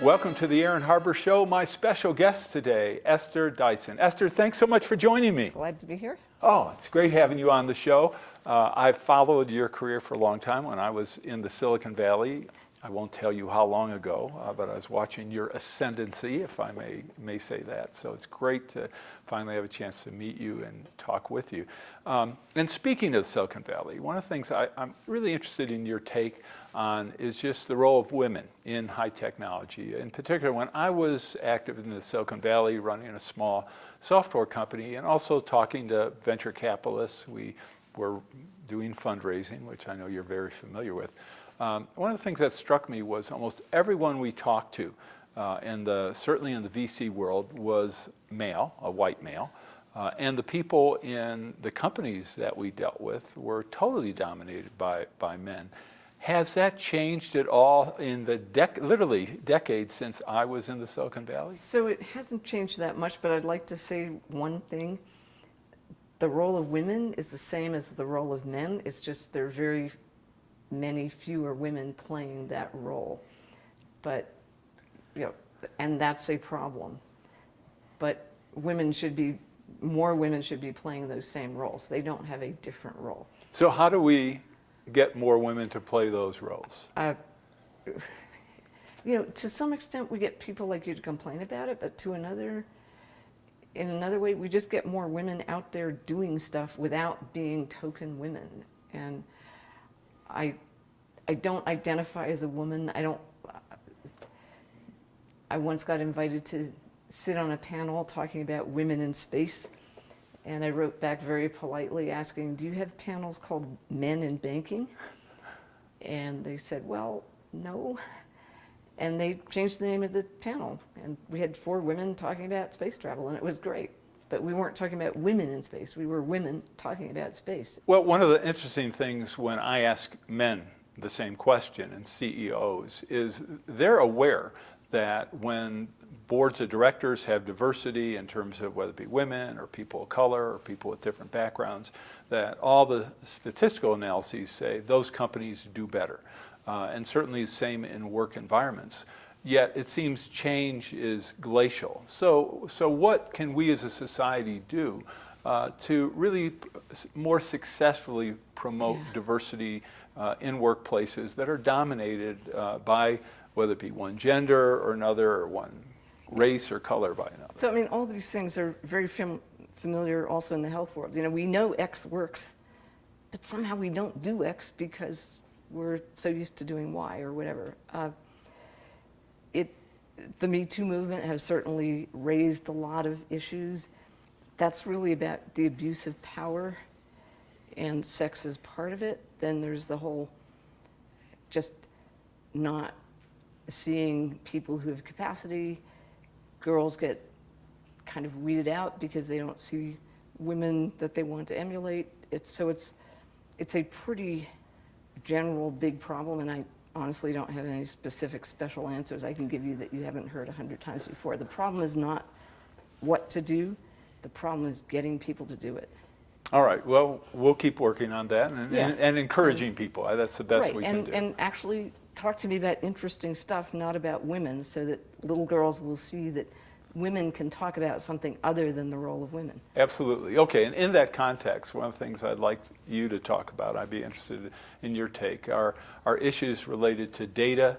Welcome to the Aaron Harber Show. My special guest today, Esther Dyson. Esther, thanks so much for joining me. Glad to be here. Oh, it's great having you on the show. I've followed your career for a long time. When I was in the Silicon Valley, I won't tell you how long ago, but I was watching your ascendancy, if I may say that. So it's great to finally have a chance to meet you and talk with you. And speaking of Silicon Valley, one of the things I'm really interested in your take on is just the role of women in high technology. In particular, when I was active in the Silicon Valley running a small software company and also talking to venture capitalists, we were doing fundraising, which I know you're very familiar with. One of the things that struck me was almost everyone we talked to, certainly in the VC world, was male, a white male. And the people in the companies that we dealt with were totally dominated by men. Has that changed at all in the literally decades since I was in the Silicon Valley? So it hasn't changed that much, but I'd like to say one thing. The role of women is the same as the role of men. It's just there are very many fewer women playing that role. But, and that's a problem. But more women should be playing those same roles. They don't have a different role. So how do we get more women to play those roles? To some extent we get people like you to complain about it, but in another way, we just get more women out there doing stuff without being token women. And I don't identify as a woman. I once got invited to sit on a panel talking about women in space. And I wrote back very politely asking, do you have panels called Men in Banking? And they said, well, no. And they changed the name of the panel. And we had 4 women talking about space travel, and it was great. But we weren't talking about women in space. We were women talking about space. Well, one of the interesting things when I ask men the same question, and CEOs, is they're aware that when boards of directors have diversity in terms of whether it be women or people of color or people with different backgrounds, that all the statistical analyses say those companies do better. And certainly the same in work environments. Yet it seems change is glacial. So what can we as a society do to really more successfully promote diversity in workplaces that are dominated by whether it be one gender or another, or one race or color by another? So, all these things are very familiar also in the health world. We know X works, but somehow we don't do X because we're so used to doing Y or whatever. The Me Too movement has certainly raised a lot of issues. That's really about the abuse of power, and sex is part of it. Then there's the whole just not seeing people who have capacity. Girls get kind of weeded out because they don't see women that they want to emulate. It's a pretty general big problem, and I honestly don't have any specific special answers I can give you that you haven't heard 100 times before. The problem is not what to do. The problem is getting people to do it. All right. Well, we'll keep working on that and encouraging people. That's the best we can do. And actually talk to me about interesting stuff, not about women, so that little girls will see that women can talk about something other than the role of women. Absolutely. Okay, and in that context, one of the things I'd like you to talk about, I'd be interested in your take, are issues related to data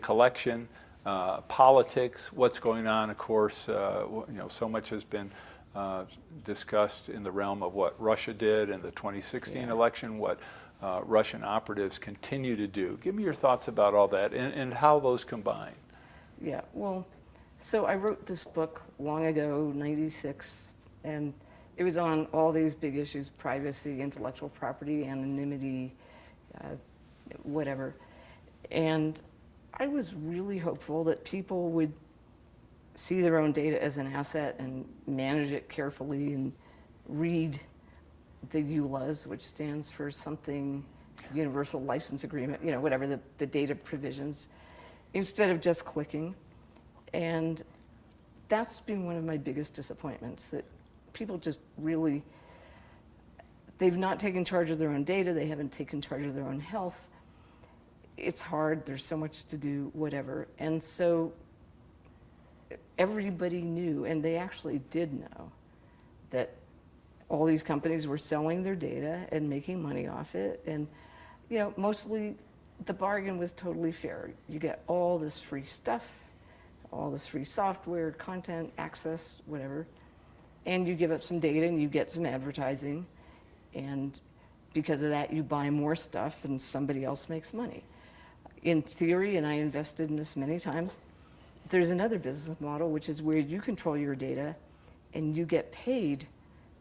collection, politics, what's going on. Of course, so much has been discussed in the realm of what Russia did in the 2016 election, what Russian operatives continue to do. Give me your thoughts about all that and how those combine. Yeah, well, so I wrote this book long ago, 96, and it was on all these big issues: privacy, intellectual property, anonymity, whatever. And I was really hopeful that people would see their own data as an asset and manage it carefully and read the EULAs, which stands for something, Universal License Agreement, whatever the data provisions, instead of just clicking. And that's been one of my biggest disappointments, that people just really, they've not taken charge of their own data, they haven't taken charge of their own health. It's hard, there's so much to do, whatever. And so everybody knew, and they actually did know, that all these companies were selling their data and making money off it. And, mostly the bargain was totally fair. You get all this free stuff, all this free software, content, access, whatever, and you give up some data and you get some advertising. And because of that, you buy more stuff and somebody else makes money. In theory, and I invested in this many times, there's another business model, which is where you control your data and you get paid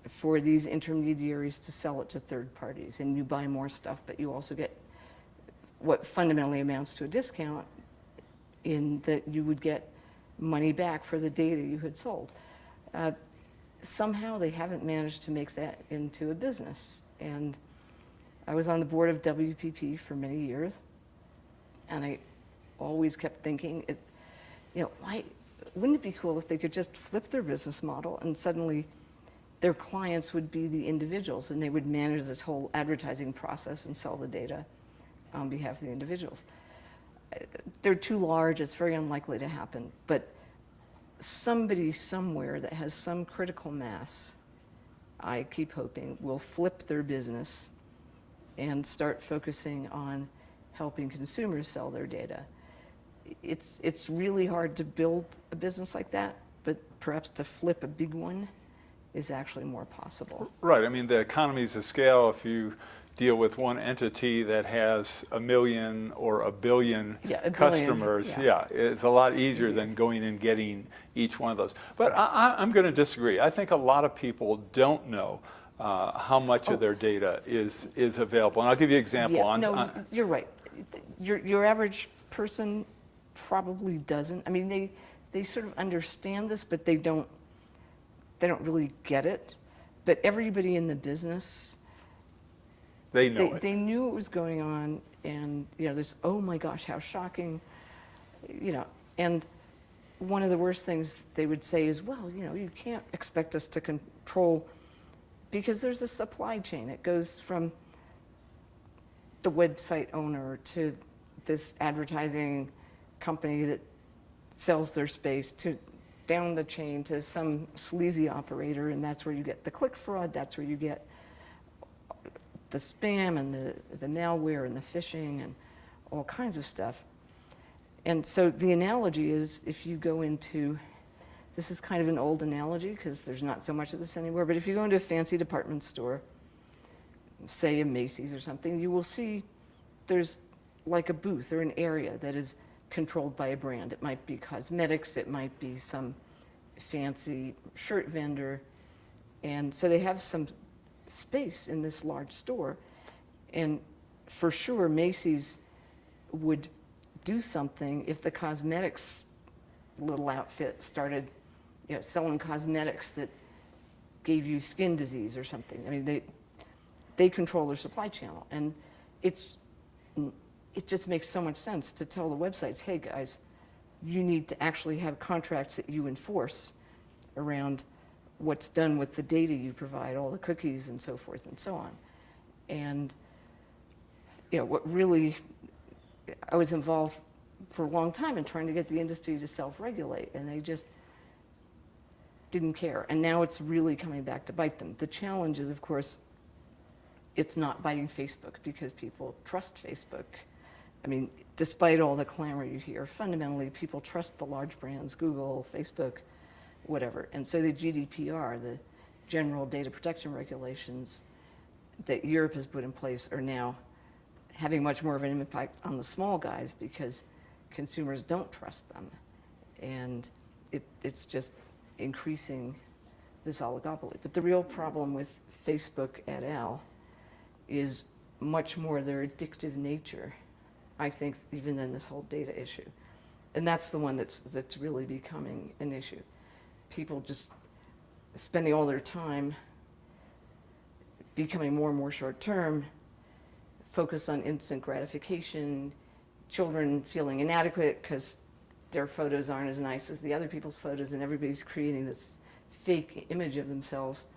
for these intermediaries to sell it to third parties. And you buy more stuff, but you also get what fundamentally amounts to a discount, in that you would get money back for the data you had sold. Somehow they haven't managed to make that into a business. And I was on the board of WPP for many years, and I always kept thinking, why wouldn't it be cool if they could just flip their business model and suddenly their clients would be the individuals and they would manage this whole advertising process and sell the data on behalf of the individuals. They're too large, it's very unlikely to happen, but somebody somewhere that has some critical mass, I keep hoping, will flip their business and start focusing on helping consumers sell their data. It's really hard to build a business like that, but perhaps to flip a big one is actually more possible. Right. I mean, the economies of scale, if you deal with one entity that has 1 million or 1 billion customers, it's a lot easier than going and getting each one of those. But I'm going to disagree. I think a lot of people don't know how much of their data is available. And I'll give you an example. You're right. Your average person probably doesn't. I mean, they sort of understand this, but they don't really get it. But everybody in the business, they know it. They knew it was going on, and this, oh my gosh, how shocking, and one of the worst things they would say is, well, you can't expect us to control, because there's a supply chain. It goes from the website owner to this advertising company that sells their space, to down the chain to some sleazy operator, and that's where you get the click fraud, that's where you get the spam and the malware and the phishing and all kinds of stuff. And so the analogy is, if you go into, this is kind of an old analogy because there's not so much of this anymore, but if you go into a fancy department store, say a Macy's or something, you will see there's like a booth or an area that is controlled by a brand. It might be cosmetics, it might be some fancy shirt vendor. And so they have some space in this large store. And for sure, Macy's would do something if the cosmetics little outfit started selling cosmetics that gave you skin disease or something. I mean, they control their supply channel. And it just makes so much sense to tell the websites, hey guys, you need to actually have contracts that you enforce around what's done with the data you provide, all the cookies and so forth and so on. And what really, I was involved for a long time in trying to get the industry to self-regulate, and they just didn't care. And now it's really coming back to bite them. The challenge is, of course, it's not biting Facebook because people trust Facebook. I mean, despite all the clamor you hear, fundamentally people trust the large brands, Google, Facebook, whatever. And so the GDPR, the General Data Protection Regulations that Europe has put in place, are now having much more of an impact on the small guys because consumers don't trust them. And it's just increasing this oligopoly. But the real problem with Facebook et al. Is much more their addictive nature, I think, even than this whole data issue. And that's the one that's really becoming an issue. People just spending all their time becoming more and more short-term, focused on instant gratification, children feeling inadequate because their photos aren't as nice as the other people's photos, and everybody's creating this fake image of themselves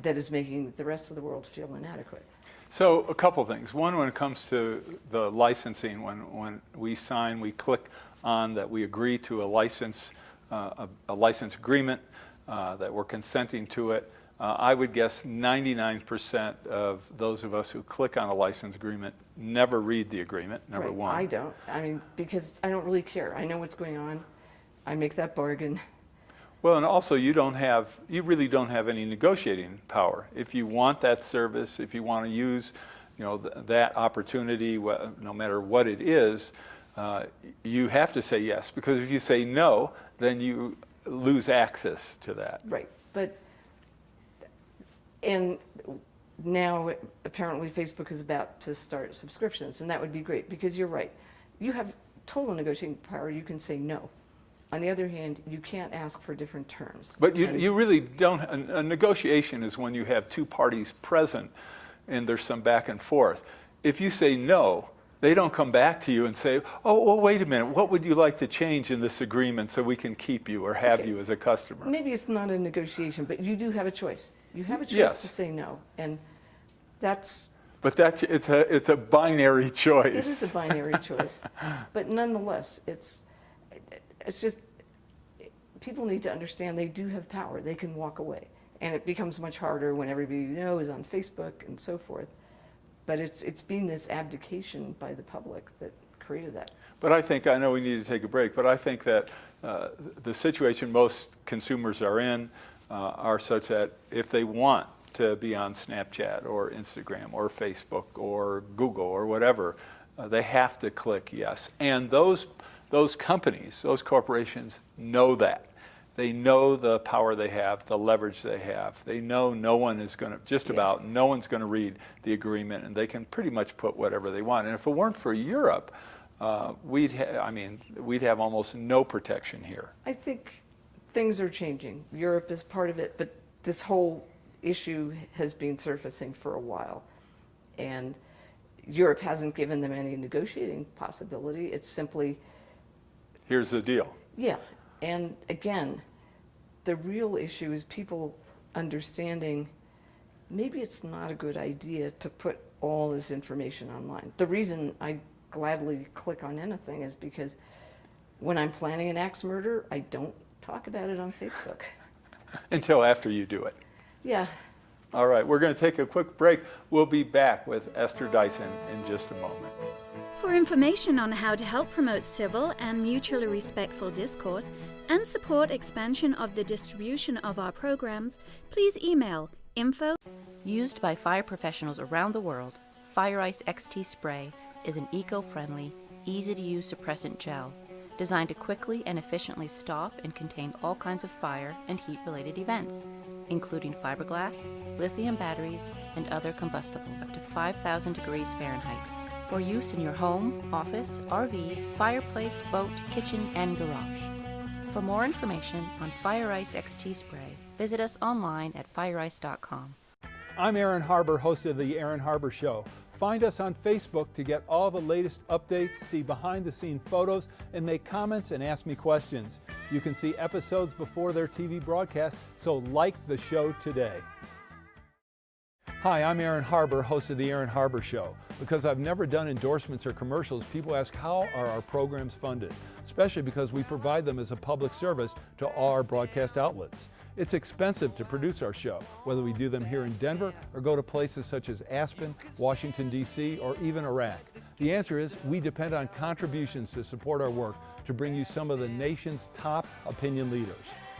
that is making the rest of the world feel inadequate. So a couple things. One, when it comes to the licensing, when we sign, we click on that we agree to a license a license agreement, that we're consenting to it. I would guess 99% of those of us who click on a license agreement never read the agreement, number Right, one. I don't. I mean, because I don't really care. I know what's going on. I make that bargain. Well, and also you really don't have any negotiating power. If you want that service, if you want to use, that opportunity, no matter what it is, you have to say yes. Because if you say no, then you lose access to that. Right, and now apparently Facebook is about to start subscriptions, and that would be great, because you're right. You have total negotiating power. You can say no. On the other hand, you can't ask for different terms. But you really don't. A negotiation is when you have two parties present and there's some back and forth. If you say no, they don't come back to you and say, oh, well, wait a minute, what would you like to change in this agreement so we can keep you or have you as a customer? Maybe it's not a negotiation, but you do have a choice. You have a choice Yes. to say no, and that's... But it's a binary choice. It is a binary choice, but nonetheless, it's just, people need to understand they do have power. They can walk away, and it becomes much harder when everybody you know is on Facebook and so forth. But it's been this abdication by the public that created that. But I know we need to take a break, but I think that the situation most consumers are in are such that if they want to be on Snapchat or Instagram or Facebook or Google or whatever, they have to click yes. And those companies, those corporations know that. They know the power they have, the leverage they have. They know no one is going to, no one's going to read the agreement, and they can pretty much put whatever they want. And if it weren't for Europe, we'd have almost no protection here. I think things are changing. Europe is part of it, but this whole issue has been surfacing for a while. And Europe hasn't given them any negotiating possibility. It's simply... Here's the deal. Yeah. And again, the real issue is people understanding maybe it's not a good idea to put all this information online. The reason I gladly click on anything is because when I'm planning an axe murder, I don't talk about it on Facebook. Until after you do it. Yeah. All right, we're going to take a quick break. We'll be back with Esther Dyson in just a moment. For information on how to help promote civil and mutually respectful discourse and support expansion of the distribution of our programs, please email info. Used by fire professionals around the world, Fire Ice XT Spray is an eco-friendly, easy-to-use suppressant gel designed to quickly and efficiently stop and contain all kinds of fire and heat-related events, including fiberglass, lithium batteries, and other combustible up to 5,000 degrees Fahrenheit, for use in your home, office, RV, fireplace, boat, kitchen, and garage. For more information on Fire Ice XT Spray, visit us online at fireice.com. I'm Aaron Harber, host of The Aaron Harber Show. Find us on Facebook to get all the latest updates, see behind-the-scene photos, and make comments and ask me questions. You can see episodes before their TV broadcast, so like the show today. Hi, I'm Aaron Harber, host of The Aaron Harber Show. Because I've never done endorsements or commercials, people ask how are our programs funded, especially because we provide them as a public service to all our broadcast outlets. It's expensive to produce our show, whether we do them here in Denver or go to places such as Aspen, Washington, D.C., or even Iraq. The answer is we depend on contributions to support our work to bring you some of the nation's top opinion leaders.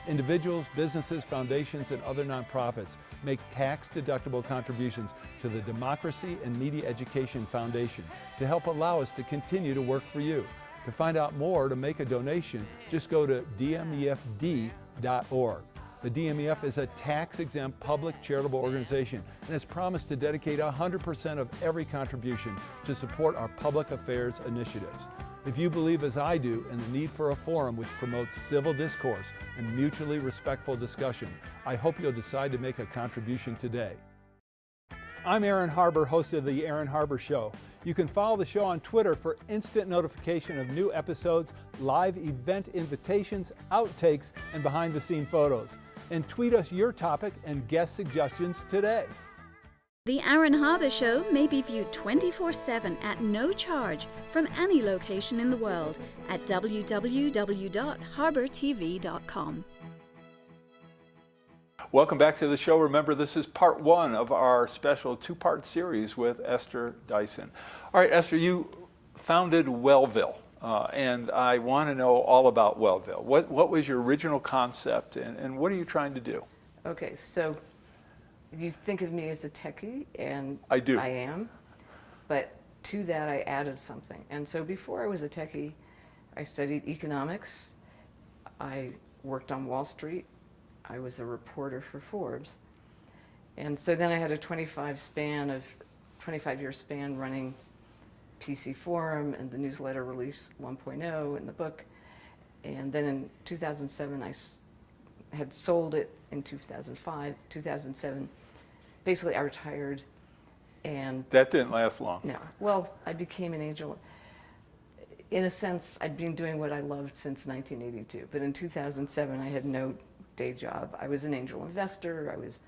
Individuals, businesses, foundations, and other nonprofits make tax-deductible contributions to the Democracy and Media Education Foundation to help allow us to continue to work for you. To find out more or to make a donation, just go to dmefd.org. The DMEF is a tax-exempt public charitable organization and has promised to dedicate 100% of every contribution to support our public affairs initiatives. If you believe, as I do, in the need for a forum which promotes civil discourse and mutually respectful discussion, I hope you'll decide to make a contribution today. I'm Aaron Harber, host of The Aaron Harber Show. You can follow the show on Twitter for instant notification of new episodes, live event invitations, outtakes, and behind-the-scene photos. And tweet us your topic and guest suggestions today. The Aaron Harber Show may be viewed 24/7 at no charge from any location in the world at www.harbortv.com. Welcome back to the show. Remember, this is part one of our special two-part series with Esther Dyson. All right, Esther, you founded Wellville, and I want to know all about Wellville. What was your original concept, and what are you trying to do? Okay, so you think of me as a techie, and I do. I am, but to that I added something. And so before I was a techie, I studied economics, I worked on Wall Street, I was a reporter for Forbes, and so then I had a 25-year span running PC Forum and the newsletter Release 1.0 and the book. And then in 2007, I had sold it in 2005, 2007. Basically, I retired, and That didn't last long. no. Well, I became an angel. In a sense, I'd been doing what I loved since 1982. But in 2007, I had no day job. I was an angel investor. I was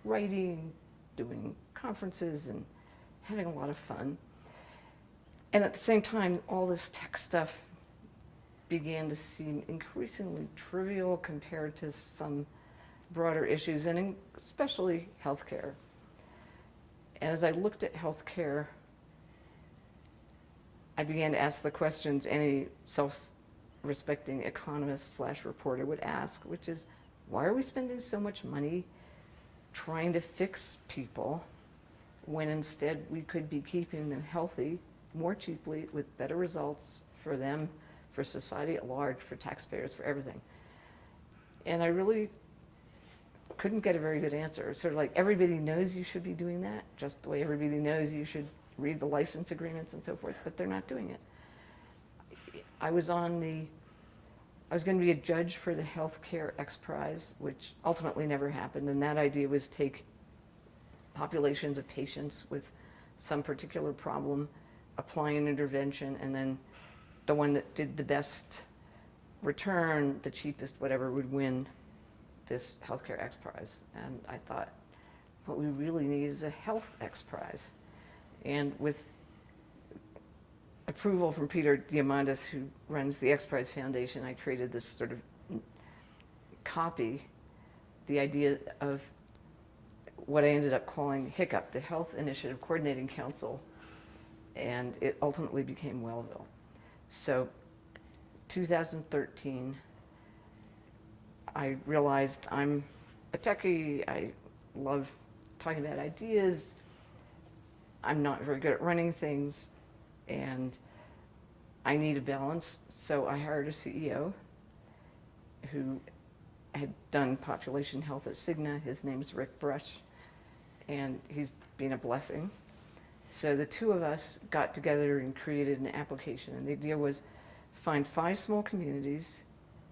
writing, doing conferences, and having a lot of fun. And at the same time, all this tech stuff began to seem increasingly trivial compared to some broader issues, and especially healthcare. And as I looked at healthcare, I began to ask the questions any self-respecting economist/reporter would ask, which is, why are we spending so much money trying to fix people when instead we could be keeping them healthy more cheaply with better results for them, for society at large, for taxpayers, for everything? And I really couldn't get a very good answer. Sort of like, everybody knows you should be doing that, just the way everybody knows you should read the license agreements and so forth, but they're not doing it. I was going to be a judge for the Healthcare X Prize, which ultimately never happened, and that idea was take populations of patients with some particular problem, apply an intervention, and then the one that did the best return, the cheapest, whatever, would win this Healthcare X Prize. And I thought, what we really need is a Health X Prize. And with approval from Peter Diamandis, who runs the X Prize Foundation, I created this sort of copy, the idea of what I ended up calling HICCUP, the Health Initiative Coordinating Council, and it ultimately became Wellville. So 2013, I realized I'm a techie, I love talking about ideas, I'm not very good at running things, and I need a balance. So I hired a CEO who had done population health at Cigna. His name's Rick Brush, and he's been a blessing. So the two of us got together and created an application, and the idea was find 5 small communities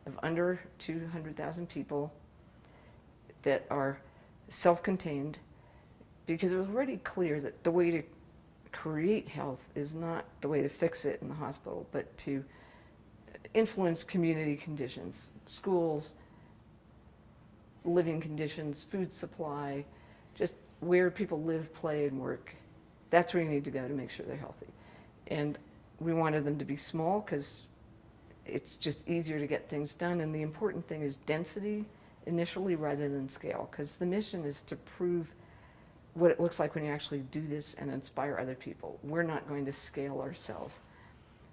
of under 200,000 people that are self-contained, because it was already clear that the way to create health is not the way to fix it in the hospital, but to influence community conditions, schools, living conditions, food supply, just where people live, play, and work. That's where you need to go to make sure they're healthy. And we wanted them to be small because it's just easier to get things done. And the important thing is density initially rather than scale, because the mission is to prove what it looks like when you actually do this and inspire other people. We're not going to scale ourselves.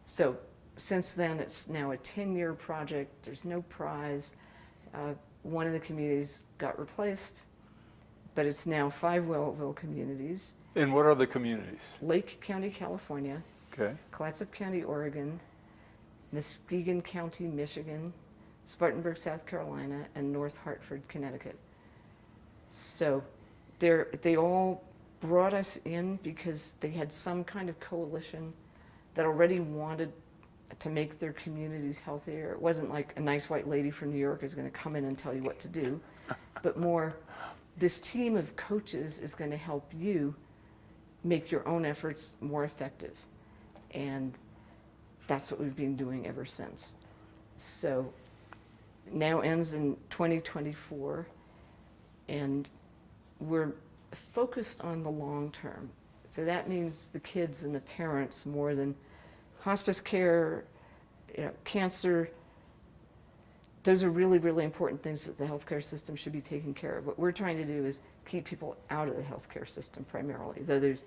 So since then, it's now a 10-year project. There's no prize. One of the communities got replaced, but it's now 5 Wellville communities. And what are the communities? Lake County, California, Okay. Clatsop County, Oregon, Muskegon County, Michigan, Spartanburg, South Carolina, and North Hartford, Connecticut. So they all brought us in because they had some kind of coalition that already wanted to make their communities healthier. It wasn't like a nice white lady from New York is going to come in and tell you what to do, but more, this team of coaches is going to help you make your own efforts more effective. And that's what we've been doing ever since. So now ends in 2024, and we're focused on the long term. So that means the kids and the parents more than hospice care, cancer. Those are really, really important things that the healthcare system should be taking care of. What we're trying to do is keep people out of the healthcare system primarily, though there's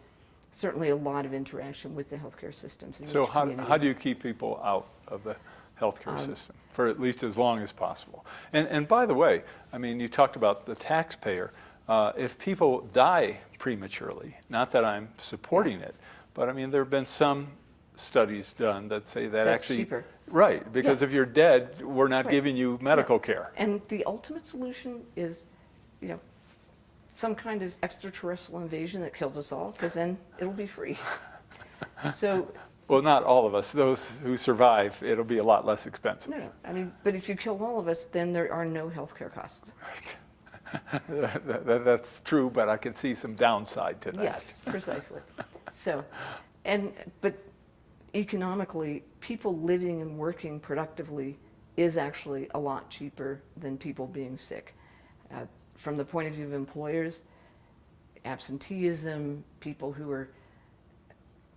certainly a lot of interaction with the healthcare systems. So how do you keep people out of the healthcare system for at least as long as possible? And by the way, I mean, you talked about the taxpayer. If people die prematurely, not that I'm supporting it, but I mean, there have been some studies done that say that That's actually cheaper. Right, because if you're dead, we're not giving you medical care. And the ultimate solution is, some kind of extraterrestrial invasion that kills us all, because then it'll be free. So. Well, not all of us. Those who survive, it'll be a lot less expensive. No, I mean, but if you kill all of us, then there are no healthcare costs. That's true, but I can see some downside to that. Yes, precisely. So, but economically, people living and working productively is actually a lot cheaper than people being sick. From the point of view of employers, absenteeism, people who are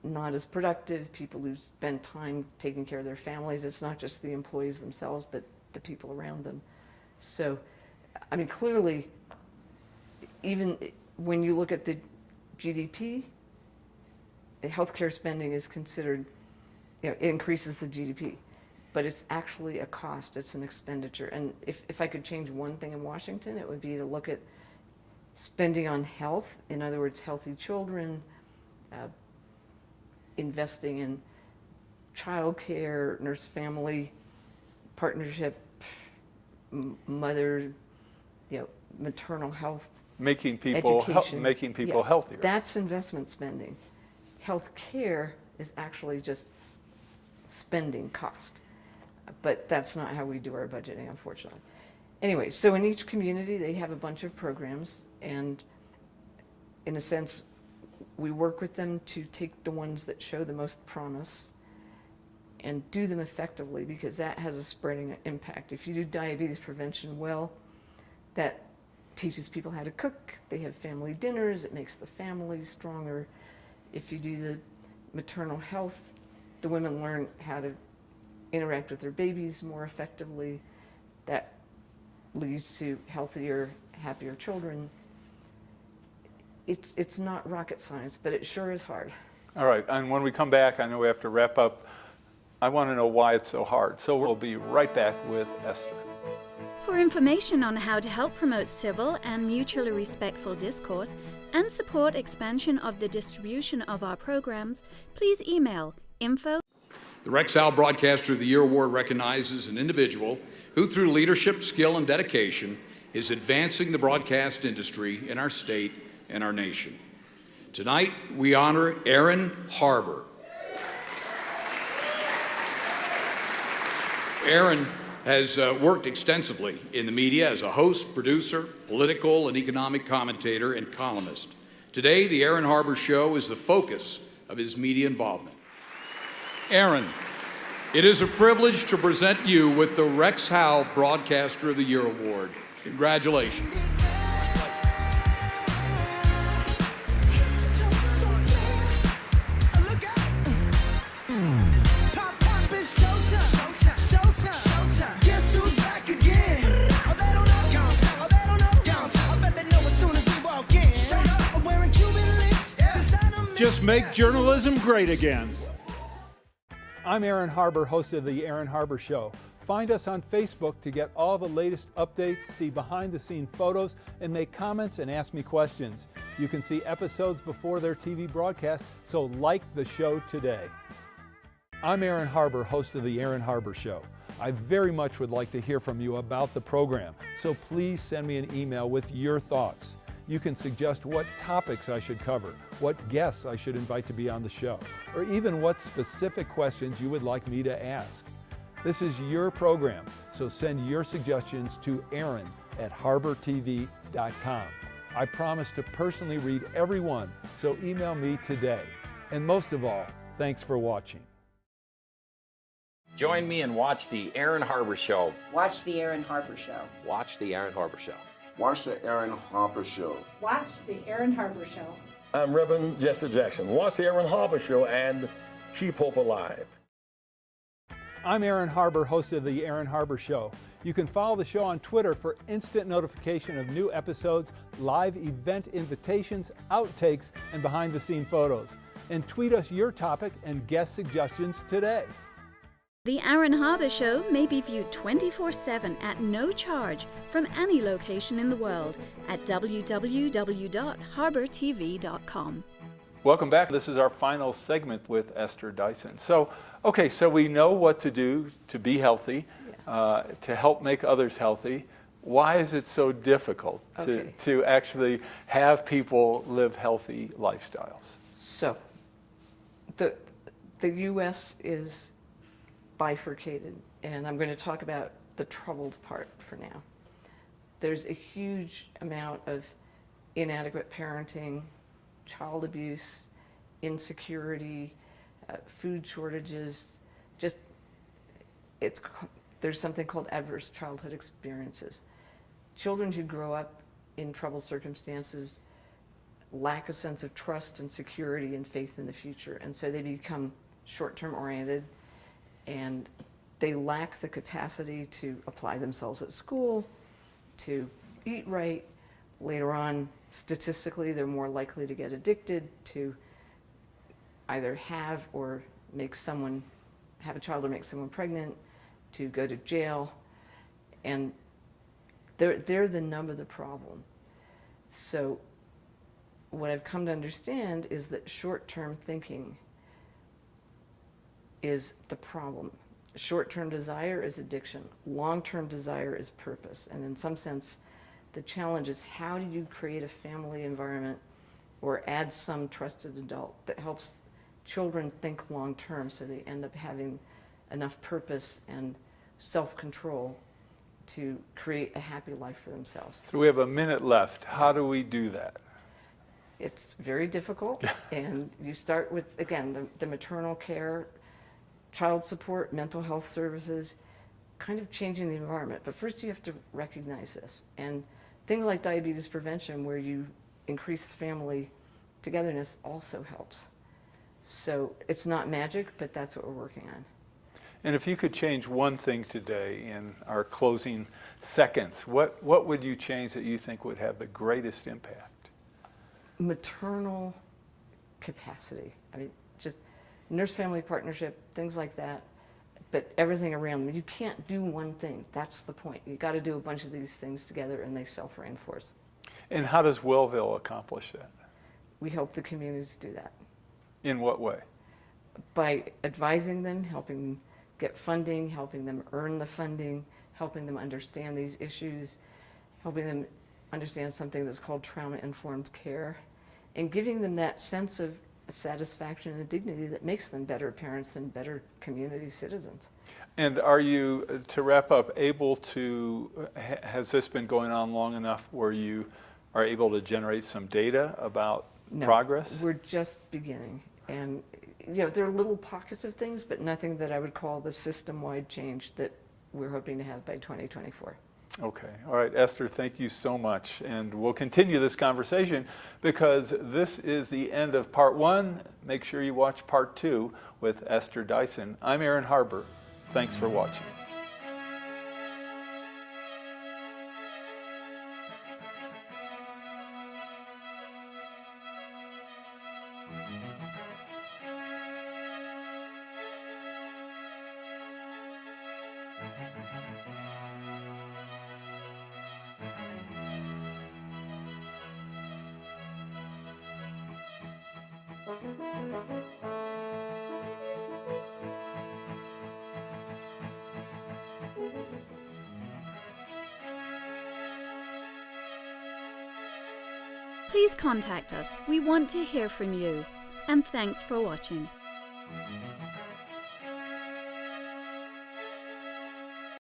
not as productive, people who spend time taking care of their families, it's not just the employees themselves, but the people around them. So, I mean, clearly, even when you look at the GDP, the healthcare spending is considered, it increases the GDP, but it's actually a cost, it's an expenditure. And if I could change one thing in Washington, it would be to look at spending on health, in other words, healthy children, investing in childcare, nurse-family partnership, mother, maternal health, making people education. healthier. That's investment spending. Health care is actually just spending cost, but that's not how we do our budgeting, unfortunately. Anyway, so in each community they have a bunch of programs, and in a sense we work with them to take the ones that show the most promise and do them effectively, because that has a spreading impact. If you do diabetes prevention well, that teaches people how to cook, they have family dinners, it makes the family stronger. If you do the maternal health, the women learn how to interact with their babies more effectively. That leads to healthier, happier children. It's not rocket science, but it sure is hard. All right, and when we come back, I know we have to wrap up. I want to know why it's so hard. So we'll be right back with Esther. For information on how to help promote civil and mutually respectful discourse and support expansion of the distribution of our programs, please email info. The Rex Howell Broadcaster of the Year Award recognizes an individual who, through leadership, skill, and dedication, is advancing the broadcast industry in our state and our nation. Tonight, we honor Aaron Harber. Aaron has worked extensively in the media as a host, producer, political and economic commentator, and columnist. Today, the Aaron Harber Show is the focus of his media involvement. Aaron, it is a privilege to present you with the Rex Howell Broadcaster of the Year Award. Congratulations. Just make journalism great again. I'm Aaron Harber, host of The Aaron Harber Show. Find us on Facebook to get all the latest updates, see behind-the-scene photos, and make comments and ask me questions. You can see episodes before their TV broadcast, so like the show today. I'm Aaron Harber, host of The Aaron Harber Show. I very much would like to hear from you about the program, so please send me an email with your thoughts. You can suggest what topics I should cover, what guests I should invite to be on the show, or even what specific questions you would like me to ask. This is your program, so send your suggestions to aaron@harbortv.com. I promise to personally read every one, so email me today. And most of all, thanks for watching. Join me and watch The Aaron Harber Show. Watch The Aaron Harber Show. Watch The Aaron Harber Show. Watch the Aaron Harper Show. Watch the Aaron Harber Show. I'm Reverend Jesse Jackson. Watch the Aaron Harper Show and keep hope alive. I'm Aaron Harber, host of The Aaron Harber Show. You can follow the show on Twitter for instant notification of new episodes, live event invitations, outtakes, and behind-the-scene photos. And tweet us your topic and guest suggestions today. The Aaron Harber Show may be viewed 24/7 at no charge from any location in the world at www.harbortv.com. Welcome back. This is our final segment with Esther Dyson. So we know what to do to be healthy, to help make others healthy. Why is it so difficult to actually have people live healthy lifestyles? So, the U.S. is bifurcated, and I'm going to talk about the troubled part for now. There's a huge amount of inadequate parenting, child abuse, insecurity, food shortages. There's something called adverse childhood experiences. Children who grow up in troubled circumstances lack a sense of trust and security and faith in the future, and so they become short-term oriented, and they lack the capacity to apply themselves at school, to eat right. Later on, statistically, they're more likely to get addicted, to either have a child or make someone pregnant, to go to jail, and they're the nub of the problem. So what I've come to understand is that short-term thinking is the problem. Short-term desire is addiction. Long-term desire is purpose. And in some sense, the challenge is, how do you create a family environment or add some trusted adult that helps children think long-term so they end up having enough purpose and self-control to create a happy life for themselves. So we have a minute left. How do we do that? It's very difficult, and you start with, again, the maternal care, child support, mental health services, kind of changing the environment. But first you have to recognize this. And things like diabetes prevention, where you increase family togetherness, also helps. So it's not magic, but that's what we're working on. And if you could change one thing today in our closing seconds, what would you change that you think would have the greatest impact? Maternal capacity. I mean, just nurse-family partnership, things like that, but everything around them. You can't do one thing. That's the point. You got to do a bunch of these things together, and they self-reinforce. And how does Wellville accomplish that? We help the communities do that. In what way? By advising them, helping them get funding, helping them earn the funding, helping them understand these issues, helping them understand something that's called trauma-informed care, and giving them that sense of satisfaction and dignity that makes them better parents and better community citizens. And are you, to wrap up, able to, has this been going on long enough where you are able to generate some data about progress? We're just beginning. And there are little pockets of things, but nothing that I would call the system-wide change that we're hoping to have by 2024. Okay. All right, Esther, thank you so much. And we'll continue this conversation because this is the end of part one. Make sure you watch part two with Esther Dyson. I'm Aaron Harber. Thanks for watching. Please contact us. We want to hear from you. And thanks for watching.